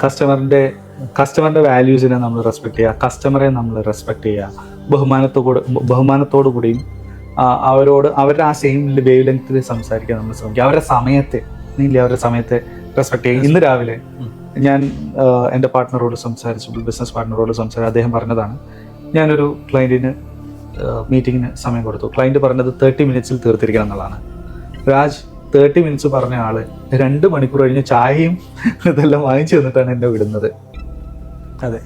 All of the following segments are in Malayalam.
കസ്റ്റമറിന്റെ വാല്യൂസിനെ നമ്മൾ റെസ്പെക്ട് ചെയ്യുക, കസ്റ്റമറെ നമ്മൾ റെസ്പെക്ട് ചെയ്യുക, ബഹുമാനത്തോടു കൂടിയും അവരോട് അവരുടെ ആ സെയിം വേവ് ലെങ്ത്തിൽ സംസാരിക്കാൻ നമ്മൾ ശ്രമിക്കുക. അവരുടെ സമയത്തെ റെസ്പെക്ട് ചെയ്യുക. ഇന്ന് രാവിലെ ഞാൻ എൻ്റെ പാർട്ട്ണറോട് ബിസിനസ് പാർട്ട്ണറോട് സംസാരിച്ചു. അദ്ദേഹം പറഞ്ഞതാണ്, ഞാനൊരു ക്ലയൻറ്റിന് മീറ്റിങ്ങിന് സമയം കൊടുത്തു. ക്ലയൻറ്റ് പറഞ്ഞത് 30 മിനിറ്റ്സിൽ തീർത്തിരിക്കണം എന്നുള്ളതാണ്. രാജ് 30 മിനിറ്റ്സ് പറഞ്ഞ ആള് 2 മണിക്കൂർ കഴിഞ്ഞ് ചായയും ഇതെല്ലാം വാങ്ങിച്ചു തന്നിട്ടാണ് എന്നെ വിടുന്നത്. അതെ,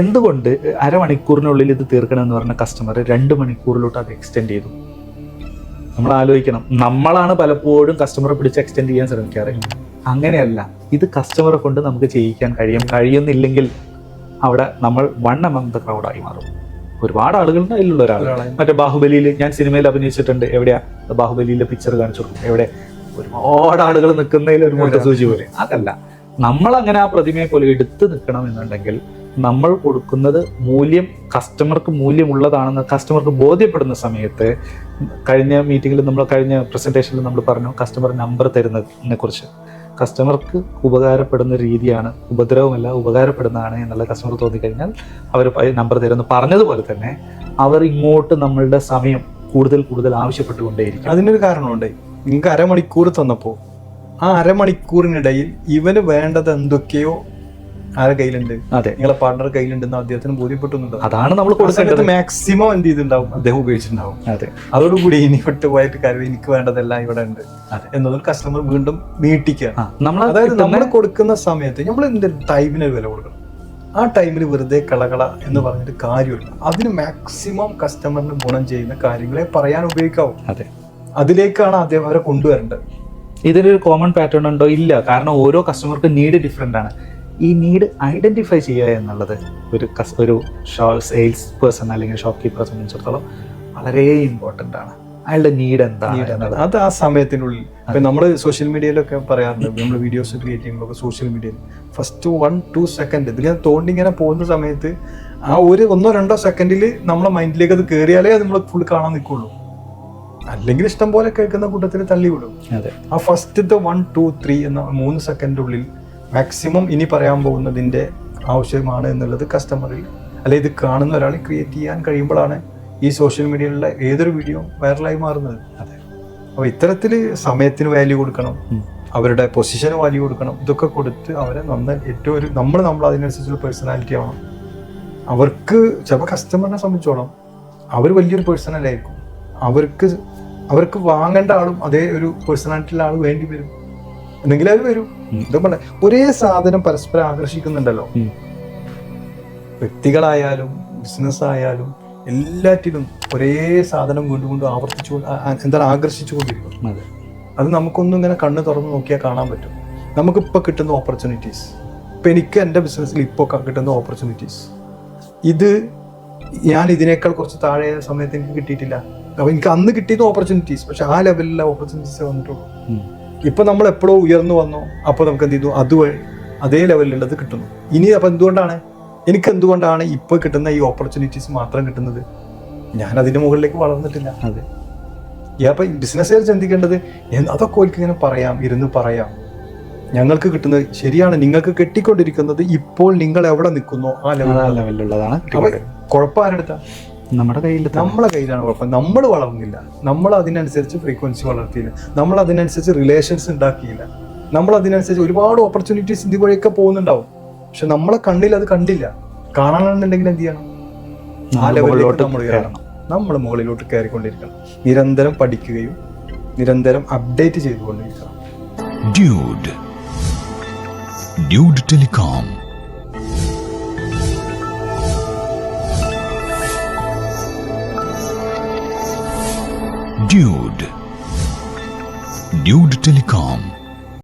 എന്തുകൊണ്ട് അരമണിക്കൂറിനുള്ളിൽ ഇത് തീർക്കണം എന്ന് പറഞ്ഞ കസ്റ്റമർ 2 മണിക്കൂറിലോട്ട് അത് എക്സ്റ്റെൻഡ് ചെയ്തു? നമ്മൾ ആലോചിക്കണം. നമ്മളാണ് പലപ്പോഴും കസ്റ്റമറെ പിടിച്ച് എക്സ്റ്റെൻഡ് ചെയ്യാൻ ശ്രമിക്കാറ്. അങ്ങനെയല്ല, ഇത് കസ്റ്റമറെ കൊണ്ട് നമുക്ക് ചെയ്യിക്കാൻ കഴിയുന്നില്ലെങ്കിൽ അവിടെ നമ്മൾ വൺ അമംഗ് ദ ക്രൗഡായി മാറും. ഒരുപാട് ആളുകളുടെ അതിലുള്ള ഒരാളാണ്. മറ്റേ ബാഹുബലിയിൽ ഞാൻ സിനിമയിൽ അഭിനയിച്ചിട്ടുണ്ട്. എവിടെയാ ബാഹുബലിയിലെ പിക്ചർ കാണിച്ചു കൊടുക്കും, എവിടെ ഒരുപാട് ആളുകൾ നിൽക്കുന്നതിൽ ഒരു മുട്ടസൂചി പോലെ. അതല്ല, നമ്മളങ്ങനെ ആ പ്രതിമയെ പോലെ എടുത്ത് നിൽക്കണം എന്നുണ്ടെങ്കിൽ നമ്മൾ കൊടുക്കുന്നത് മൂല്യം കസ്റ്റമർക്ക് മൂല്യമുള്ളതാണെന്ന് കസ്റ്റമർക്ക് ബോധ്യപ്പെടുന്ന സമയത്ത്, കഴിഞ്ഞ പ്രസന്റേഷനിൽ നമ്മൾ പറഞ്ഞു കസ്റ്റമർ നമ്പർ തരുന്നതിനെ കുറിച്ച്. കസ്റ്റമർക്ക് ഉപകാരപ്പെടുന്ന രീതിയാണ്, ഉപദ്രവമല്ല ഉപകാരപ്പെടുന്നതാണ് എന്നുള്ള കസ്റ്റമർ തോന്നിക്കഴിഞ്ഞാൽ അവർ നമ്പർ തരുമെന്ന് പറഞ്ഞതുപോലെ തന്നെ അവർ ഇങ്ങോട്ട് നമ്മളുടെ സമയം കൂടുതൽ ആവശ്യപ്പെട്ടുകൊണ്ടേയിരിക്കും. അതിനൊരു കാരണമുണ്ട്. നിങ്ങൾക്ക് അരമണിക്കൂർ തന്നപ്പോൾ ആ അരമണിക്കൂറിനിടയിൽ ഇവന് വേണ്ടത് എന്തൊക്കെയോ ആരുടെ കയ്യിലുണ്ട്, അതെ, നിങ്ങളെ പാർട്ണർ കയ്യിലുണ്ടെന്ന് അദ്ദേഹത്തിന് ബോധ്യപ്പെട്ടുന്നുണ്ട്. അതാണ് നമ്മൾ കൊടുക്കേണ്ടത്. മാക്സിമം എന്ത് ചെയ്തിട്ടുണ്ടാവും, അദ്ദേഹം ഉപയോഗിച്ചിട്ടുണ്ടാവും. അതെ, അതോടുകൂടി ഇനി വിട്ട് പോയിട്ട് കാര്യം എനിക്ക് വേണ്ടതെല്ലാം ഇവിടെ ഉണ്ട് എന്നതൊരു കസ്റ്റമർ വീണ്ടും നീട്ടിക്കുക. അതായത് നമ്മൾ കൊടുക്കുന്ന സമയത്ത് നമ്മൾ ഇതിന്റെ ടൈമിന് വില കൊടുക്കണം. ആ ടൈമിൽ വെറുതെ കളകള എന്ന് പറഞ്ഞിട്ട് കാര്യമില്ല. അതിന് മാക്സിമം കസ്റ്റമറിന് ഗുണം ചെയ്യുന്ന കാര്യങ്ങളെ പറയാൻ ഉപയോഗിക്കാവും. അതെ, അതിലേക്കാണ് അദ്ദേഹം അവരെ കൊണ്ടുവരേണ്ടത്. ഇതിനൊരു കോമൺ പാറ്റേൺ ഉണ്ടോ? ഇല്ല. കാരണം ഓരോ കസ്റ്റമർക്ക് നീഡ് ഡിഫറെൻ്റ് ആണ്. ഈ നീഡ് ഐഡന്റിഫൈ ചെയ്യുക എന്നുള്ളത് ഒരു സെയിൽസ് പേഴ്സൺ അല്ലെങ്കിൽ ഷോപ്പ് കീപ്പറെ സംബന്ധിച്ചിടത്തോളം വളരെ ഇമ്പോർട്ടൻ്റ് ആണ്. അയാളുടെ നീഡ് എന്താണ് അത് ആ സമയത്തിനുള്ളിൽ. ഇപ്പം നമ്മൾ സോഷ്യൽ മീഡിയയിലൊക്കെ പറയാറുണ്ട്, നമ്മൾ വീഡിയോസ് ക്രിയേറ്റ് ചെയ്യുമ്പോൾ സോഷ്യൽ മീഡിയയിൽ ഫസ്റ്റ് 1-2 സെക്കൻഡ് ഇതിങ്ങനെ തോണ്ടിങ്ങനെ പോകുന്ന സമയത്ത് ആ ഒരു 1-2 സെക്കൻഡിൽ നമ്മളെ മൈൻഡിലേക്ക് അത് കയറിയാലേ അത് നമ്മൾ ഫുൾ കാണാൻ നിൽക്കുള്ളൂ. അല്ലെങ്കിൽ ഇഷ്ടം പോലെ കേൾക്കുന്ന കൂട്ടത്തിൽ തള്ളിവിടും. ആ ഫസ്റ്റത്തെ 1-2-3 എന്ന 3 സെക്കൻഡിനുള്ളിൽ മാക്സിമം ഇനി പറയാൻ പോകുന്നതിൻ്റെ ആവശ്യമാണ് എന്നുള്ളത് കസ്റ്റമറിൽ അല്ലെ ഇത് കാണുന്ന ഒരാൾ ക്രിയേറ്റ് ചെയ്യാൻ കഴിയുമ്പോഴാണ് ഈ സോഷ്യൽ മീഡിയയിലുള്ള ഏതൊരു വീഡിയോ വൈറലായി മാറുന്നത്. അപ്പോൾ ഇത്തരത്തിൽ സമയത്തിന് വാല്യൂ കൊടുക്കണം, അവരുടെ പൊസിഷന് വാല്യൂ കൊടുക്കണം. ഇതൊക്കെ കൊടുത്ത് അവരെ ഏറ്റവും നമ്മൾ അതിനനുസരിച്ചുള്ള പേഴ്സണാലിറ്റി ആവണം. അവർക്ക് ചിലപ്പോൾ കസ്റ്റമറിനെ സംബന്ധിച്ചോളം അവർ വലിയൊരു പേഴ്സണലായിരിക്കും. അവർക്ക് വാങ്ങേണ്ട ആളും അതേ ഒരു പേഴ്സണാലിറ്റിയുള്ള ആൾ വേണ്ടി വരും. എന്തെങ്കിലും അത് വരും. ഇതുപോലെ ഒരേ സാധനം പരസ്പരം ആകർഷിക്കുന്നുണ്ടല്ലോ. വ്യക്തികളായാലും ബിസിനസ് ആയാലും എല്ലാറ്റിലും ഒരേ സാധനം വീണ്ടും ആകർഷിച്ചുകൊണ്ടിരിക്കും. അത് നമുക്കൊന്നും ഇങ്ങനെ കണ്ണ് തുറന്ന് നോക്കിയാൽ കാണാൻ പറ്റും. നമുക്കിപ്പോൾ കിട്ടുന്ന ഓപ്പർച്യൂണിറ്റീസ്, ഇപ്പം എനിക്ക് എൻ്റെ ബിസിനസ്സിൽ ഇപ്പോൾ കിട്ടുന്ന ഓപ്പർച്യൂണിറ്റീസ്, ഇത് ഞാൻ ഇതിനേക്കാൾ കുറച്ച് താഴെ സമയത്ത് എനിക്ക് കിട്ടിയിട്ടില്ല. അപ്പോൾ എനിക്ക് അന്ന് കിട്ടിയത് ഓപ്പർച്യൂണിറ്റീസ്, പക്ഷെ ആ ലെവലിലെ ഓപ്പർച്യൂണിറ്റീസ് വന്നിട്ടുള്ളൂ. ഇപ്പൊ നമ്മൾ എപ്പോഴോ ഉയർന്നു വന്നോ, അപ്പോൾ നമുക്ക് എന്ത് ചെയ്തു, അതുവഴി അതേ ലെവലിലുള്ളത് കിട്ടുന്നു. ഇനി അപ്പൊ എന്തുകൊണ്ടാണ് ഇപ്പൊ കിട്ടുന്ന ഈ ഓപ്പർച്യൂണിറ്റീസ് മാത്രം കിട്ടുന്നത്? ഞാൻ അതിന്റെ മുകളിലേക്ക് വളർന്നിട്ടില്ല. അതെ, അപ്പൊ ബിസിനസ്സുകാർ ചിന്തിക്കേണ്ടത് അതൊക്കെ ഓർക്ക് ഇങ്ങനെ ഇരുന്ന് പറയാം. ഞങ്ങൾക്ക് കിട്ടുന്നത് ശരിയാണ്, നിങ്ങൾക്ക് കിട്ടിക്കൊണ്ടിരിക്കുന്നത് ഇപ്പോൾ നിങ്ങൾ എവിടെ നിൽക്കുന്നോ ആ ലെവലിലുള്ളതാണ്. കുഴപ്പം ആരെടുത്താ? നമ്മളെ കയ്യിലാണ് കുഴപ്പം. നമ്മൾ വളർന്നില്ല, നമ്മൾ അതിനനുസരിച്ച് ഫ്രീക്വൻസി വളർത്തിയില്ല, നമ്മൾ അതിനനുസരിച്ച് റിലേഷൻസ് ഉണ്ടാക്കിയില്ല, നമ്മൾ അതിനനുസരിച്ച് ഒരുപാട് ഓപ്പർച്യൂണിറ്റീസ് ഇതുവഴിയൊക്കെ പോകുന്നുണ്ടാവും. പക്ഷെ നമ്മളെ കണ്ണിൽ അത് കണ്ടില്ല. കാണണമെന്നുണ്ടെങ്കിൽ എന്ത് ചെയ്യണം? ആ ലെവലിലോട്ട് നമ്മൾ മുകളിലോട്ട് കയറിക്കൊണ്ടിരിക്കണം. നിരന്തരം പഠിക്കുകയും നിരന്തരം അപ്ഡേറ്റ് ചെയ്തുകൊണ്ടിരിക്കണം. Dude telecom. Dude Telecom.